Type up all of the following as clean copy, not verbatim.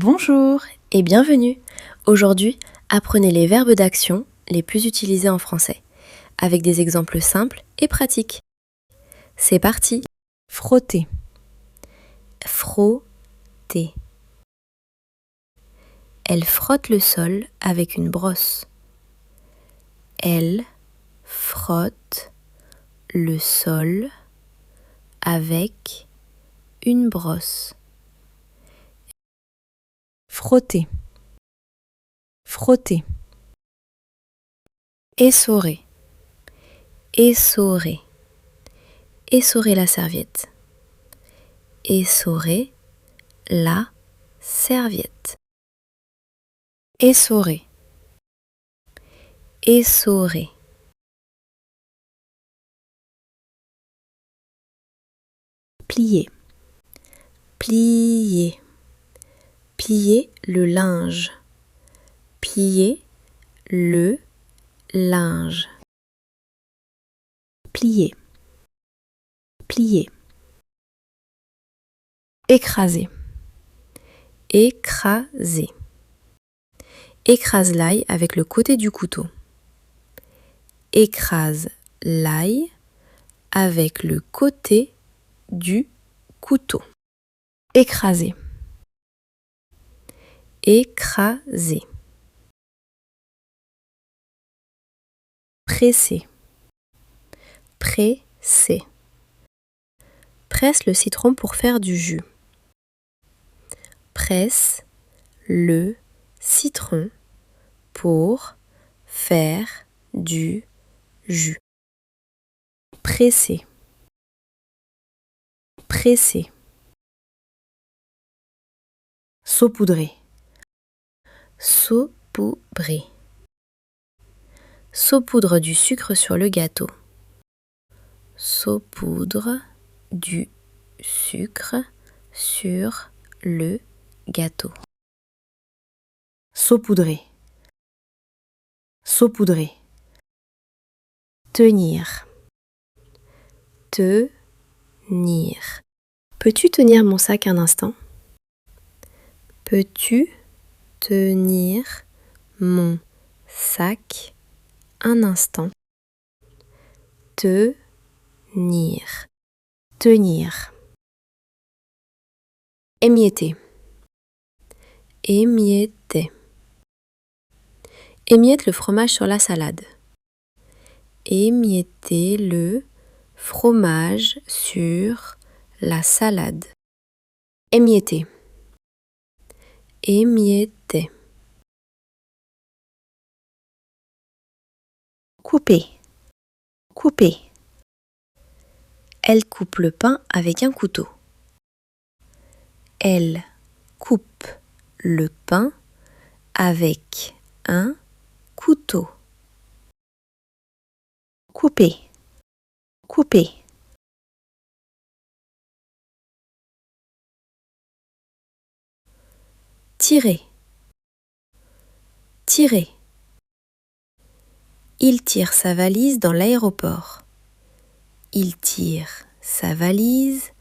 Bonjour et bienvenue. Aujourd'hui, apprenez les verbes d'action les plus utilisés en français, avec des exemples simples et pratiques. C'est parti. Frotter. Frotter. Elle frotte le sol avec une brosse. Elle frotte le sol avec une brosse. Frotter. Frotter. Essorer. Essorer. Essorer la serviette. Essorer la serviette. Essorer. Essorer. Plier. Plier. Plier le linge. Plier le linge. Plier. Plier. Écraser. Écraser. Écrase l'ail avec le côté du couteau. Écrase l'ail avec le côté du couteau. Écraser. Écraser. Presser. Presser. Presse le citron pour faire du jus. Presse le citron pour faire du jus. Presser. Presser. Saupoudrer. Saupoudrer. Saupoudre du sucre sur le gâteau. Saupoudre du sucre sur le gâteau. Saupoudrer. Saupoudrer. Tenir. Tenir. Peux-tu tenir mon sac un instant? Peux-tu tenir mon sac un instant? Tenir. Tenir. Émietter. Émietter. Émiette le fromage sur la salade. Émietter le fromage sur la salade. Émietter. Émietter. Couper. Couper. Elle coupe le pain avec un couteau. Elle coupe le pain avec un couteau. Couper. Couper. Tirer. Tirer. Il tire sa valise dans l'aéroport. Il tire sa valise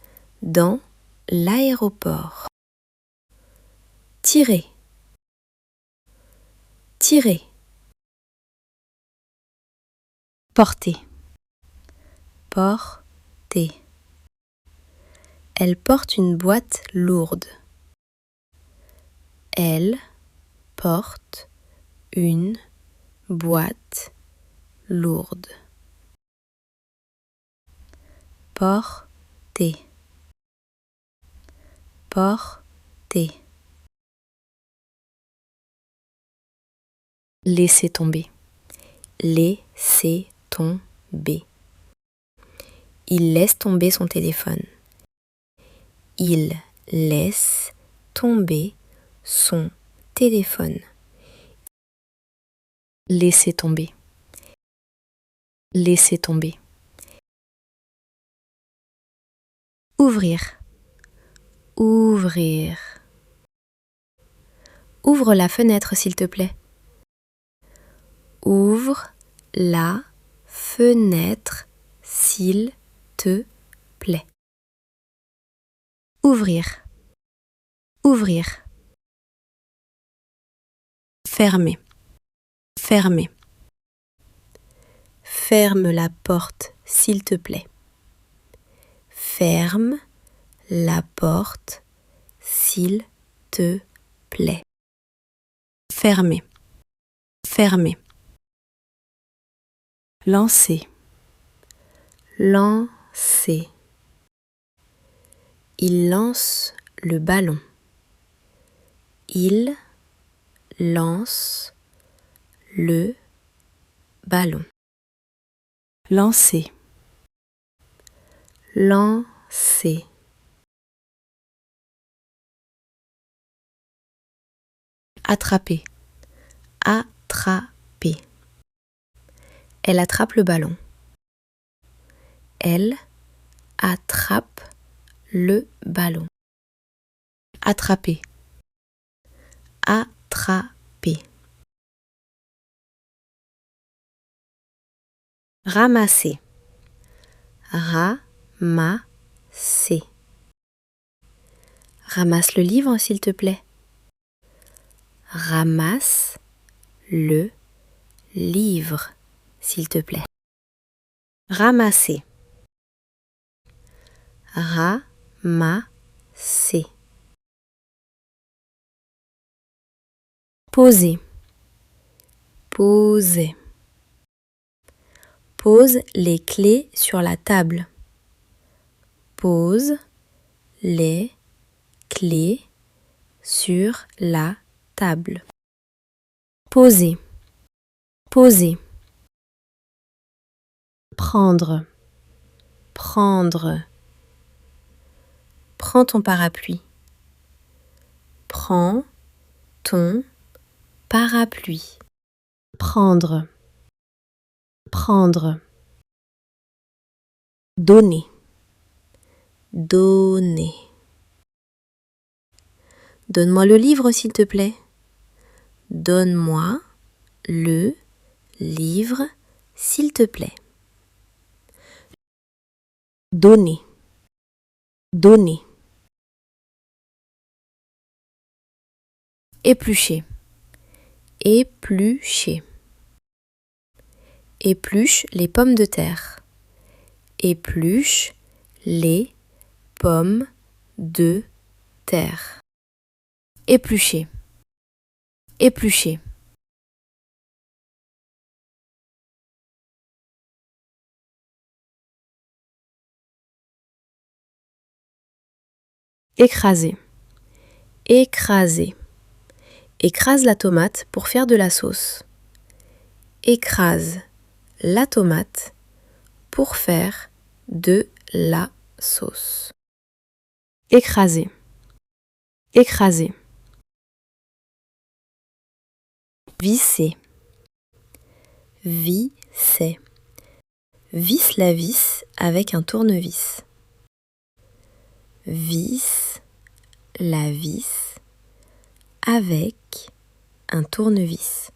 dans l'aéroport. Tirer. Tirer. Porter. Porter. Elle porte une boîte lourde. Elle porte une boîte lourde. Porter. Porter. Laisser tomber. Laisser tomber. Il laisse tomber son téléphone. Il laisse tomber son téléphone. Laisser tomber. Laisser tomber. Ouvrir. Ouvrir. Ouvre la fenêtre, s'il te plaît. Ouvre la fenêtre, s'il te plaît. Ouvrir. Ouvrir. Fermer. Fermer. Ferme la porte, s'il te plaît. Ferme la porte, s'il te plaît. Fermer. Fermer. Lancer. Lancer. Il lance le ballon. Il lance le ballon. Lancer. Lancer. Attraper. Attraper. Elle attrape le ballon. Elle attrape le ballon. Attraper. Attraper. Ramasser. Ramasser. Ramasse le livre, s'il te plaît. Ramasse le livre, s'il te plaît. Ramasser. Ramasser. Poser. Poser. Pose les clés sur la table. Pose les clés sur la table. Poser. Poser. Prendre. Prendre. Prends ton parapluie. Prends ton parapluie. Prendre. Prendre. Donner. Donner. Donne-moi le livre, s'il te plaît. Donne-moi le livre, s'il te plaît. Donner. Donner. Éplucher. Éplucher. Épluche les pommes de terre. Épluche les pommes de terre. Éplucher. Éplucher. Écraser. Écraser. Écrase la tomate pour faire de la sauce. Écrase la tomate pour faire de la sauce. Écraser. Écraser. Visser. Visser. Visse la vis avec un tournevis. Visse la vis avec un tournevis.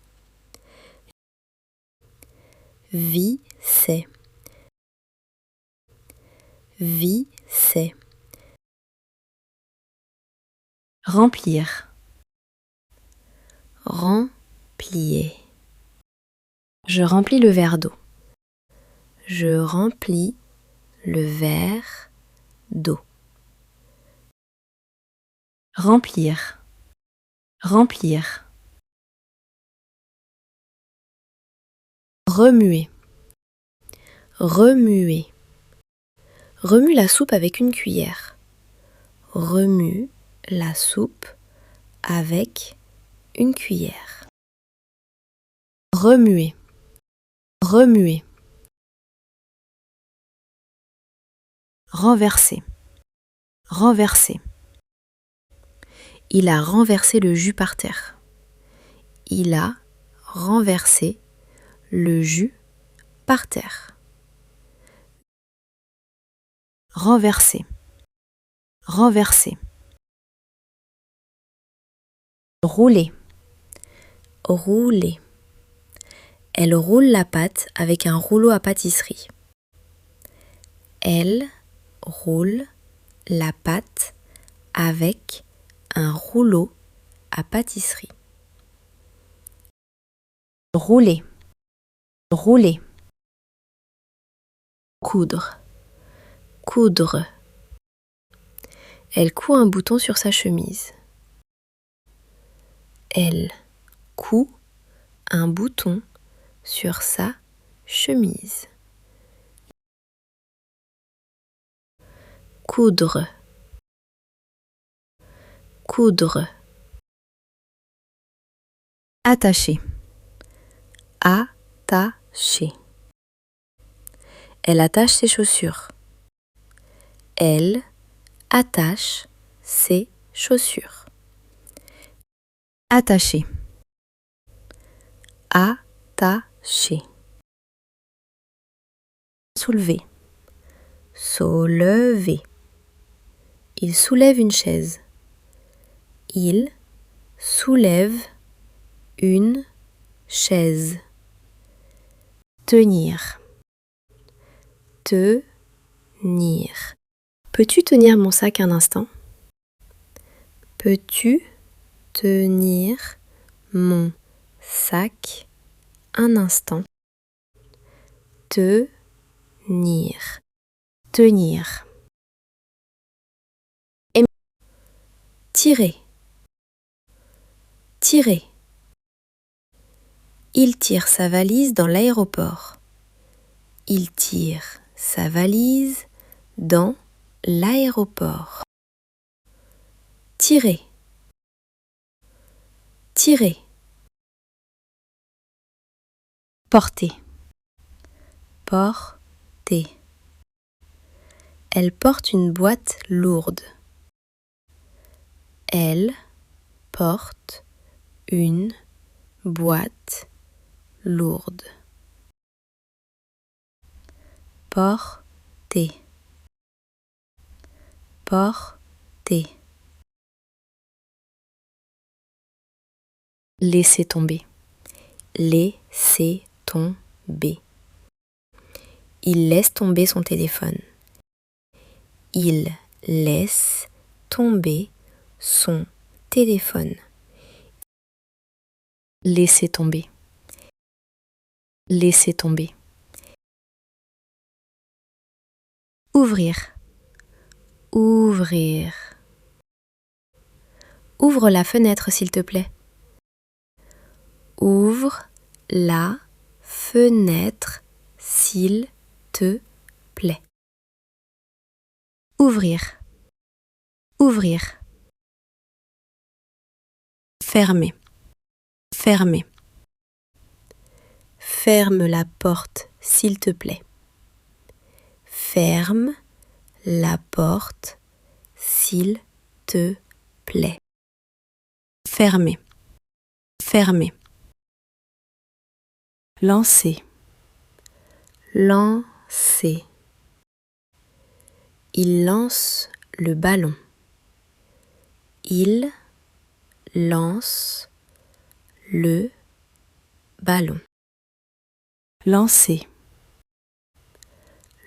Visser. Visser. Remplir. Remplir. Je remplis le verre d'eau. Je remplis le verre d'eau. Remplir. Remplir. Remuer. Remuer. Remue la soupe avec une cuillère. Remue la soupe avec une cuillère. Remuer. Remuer. Renverser. Renverser. Il a renversé le jus par terre. Il a renversé le jus par terre. Renverser. Renverser. Rouler. Rouler. Elle roule la pâte avec un rouleau à pâtisserie. Elle roule la pâte avec un rouleau à pâtisserie. rouler, rouler. Coudre, coudre. Elle coud un bouton sur sa chemise. Elle coud un bouton sur sa chemise. Coudre, coudre. Attacher, attacher. Elle attache ses chaussures. Elle attache ses chaussures. Attacher, attacher. Soulever, soulever. Il soulève une chaise. Il soulève une chaise. Tenir, tenir. Peux-tu tenir mon sac un instant? Peux-tu tenir mon sac un instant? Tenir, tenir. Tirer, tirer. Il tire sa valise dans l'aéroport. Il tire sa valise dans l'aéroport. Tirer, tirer. Porter, porter. Elle porte une boîte lourde. Elle porte une boîte lourde. Porter, porter. Laisser tomber, laisser tomber. Il laisse tomber son téléphone. Il laisse tomber son téléphone. Laisser tomber, laisser tomber. Ouvrir, ouvrir. Ouvre la fenêtre s'il te plaît. Ouvre la fenêtre s'il te plaît. Ouvrir, ouvrir. Fermer, fermer. Ferme la porte s'il te plaît. Ferme la porte s'il te plaît. Fermer, fermer. Lancer, lancer. Il lance le ballon. Il lance le ballon. Lancer,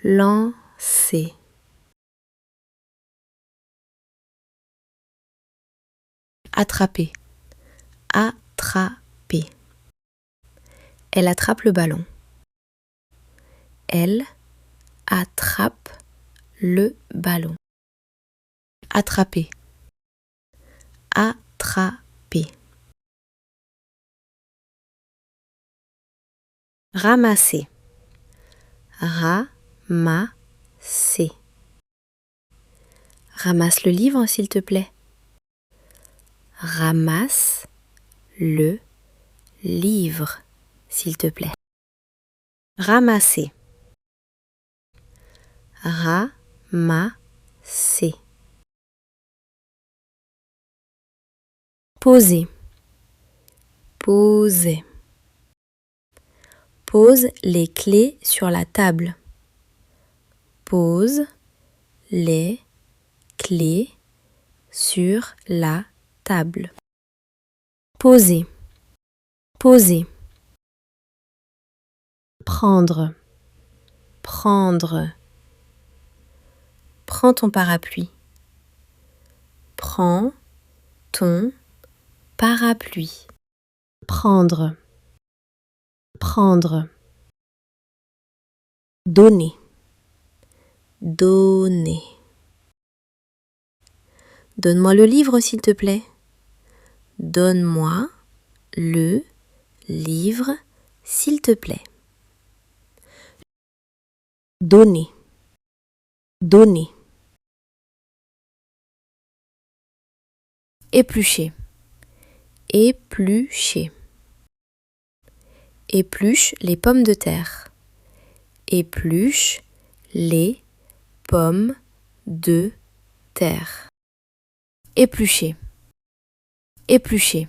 lancer. Attraper, attraper. Elle attrape le ballon. Elle attrape le ballon. Attraper, attraper. Ramasser, ramasser. Ramasse le livre s'il te plaît. Ramasse le livre s'il te plaît. Ramasser, ramasser. Poser, poser. Pose les clés sur la table. Pose les clés sur la table. Poser, poser. Prendre, prendre. Prends ton parapluie. Prends ton parapluie. Prendre, prendre, donner, donner. Donne-moi le livre, s'il te plaît. Donne-moi le livre, s'il te plaît. Donner, donner. Éplucher, éplucher. Épluche les pommes de terre. Épluche les pommes de terre. Éplucher, éplucher.